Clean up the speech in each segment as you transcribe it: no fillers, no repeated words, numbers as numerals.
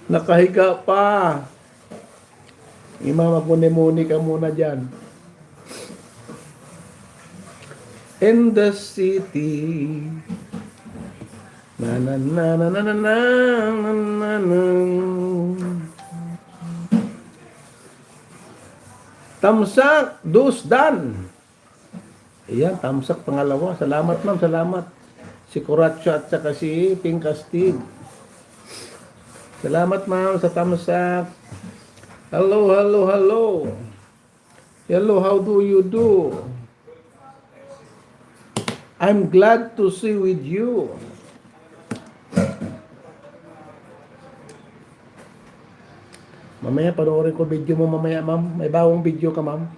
Nakahiga pa. Magmuni-muni ka muna dyan. In the city. Na na na na na na na na na. Tamsak, dusdan. Ayan, tamsak pangalawa. Salamat ma'am, salamat. Si Kuratso at saka si Pinkastig. Salamat ma'am sa tamsak. Hello, hello, hello. Hello, how do you do? I'm glad to see with you. Mamaya panoorin ko video mo mamaya ma'am. May bawang video ka ma'am.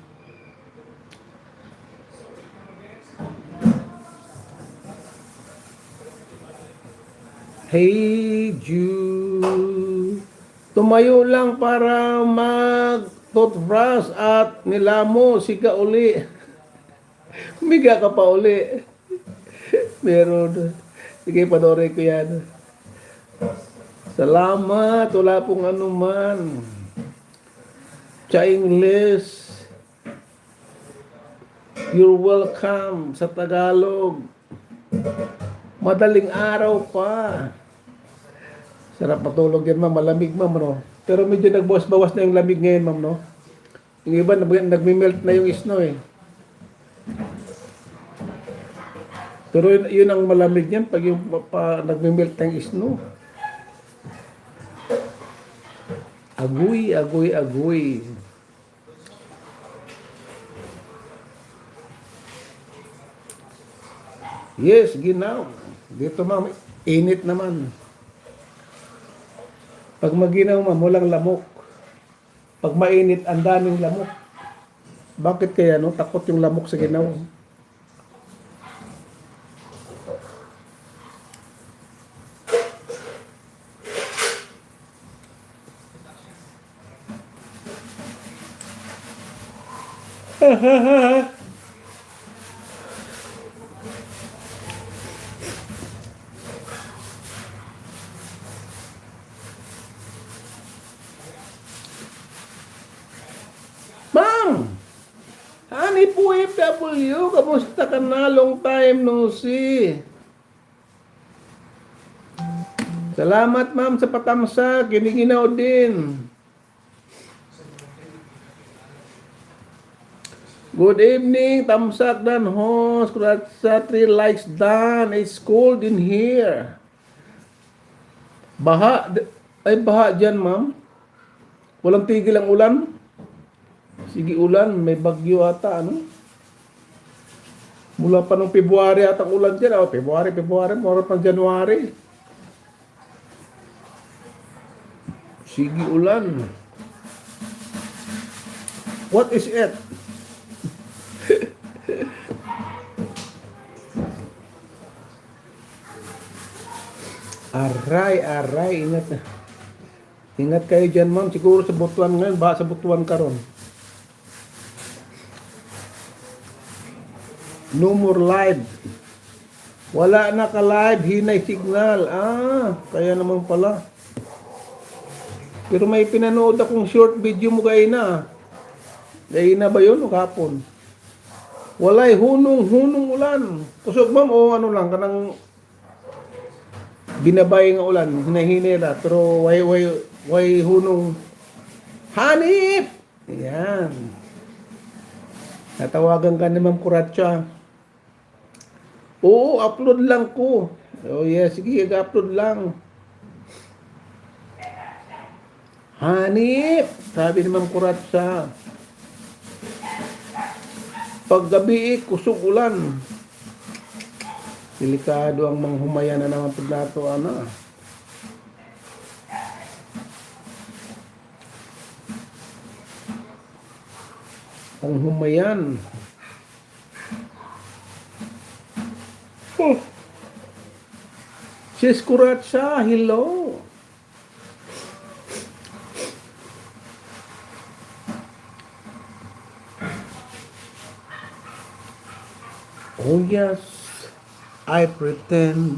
Hey Jude, tumayo lang para mag-toothbrush at nilamo, siga uli. Miga ka pa uli. Meron. Sige, panoorin ko yan. Salamat, wala pong anuman. Sa English, you're welcome sa Tagalog. Madaling araw pa. Sarap matulog yan, ma'am. Malamig, ma'am, no? Pero medyo nagbawas-bawas na yung lamig ngayon, ma'am, no? Yung iba, nagmi-melt na yung snow, eh. Pero yun ang malamig yan pag yung nagmi-melt na yung snow. Agoy, agoy, agoy. Yes, ginaw. Dito, ma'am, init naman. Pag maginaw, ma'am, walang lamok. Pag mainit, ang daming lamok. Bakit kaya, no? Takot yung lamok sa ginaw. Ma'am! Honey po FW, kamusta ka na? Long time no see. Salamat ma'am sa patamsak, giniginaw din. Good evening, tamsak dan host. Sa 3 likes dan. It's cold in here. Baha, ay baha dyan ma'am. Walang tigil ang ulan. Sige ulan, may bagyo ata, ano? Mula pa nung February ata ang ulan dyan. Oh, February, mura pang January. Sige ulan. What is it? Aray, ingat na. Ingat kayo dyan, ma'am. Siguro sa Butuan ngayon, baka sa Butuan karon. No more live. Wala na ka-live, hinay signal. Kaya naman pala. Pero may pinanood akong short video mo kayo na. Kayo na ba yun o kapon? Walay, hunong ulan. Kusog ma'am o ano lang, kanang binabay ng ulan, hinahinila. Pero way hunong hanip! Ayan. Natawagan ka ni Ma'am Kuratsa. Oo, upload lang ko. Oh yes, sige, upload lang. Hanip! Sabi ni Ma'am Kuratsa. Paggabi, kusog ulan. Delikado ang manghumaya na naman pag nato, ano. Ang humayan. Oh. Sis Kuratsa, hello. Oh yes, I pretend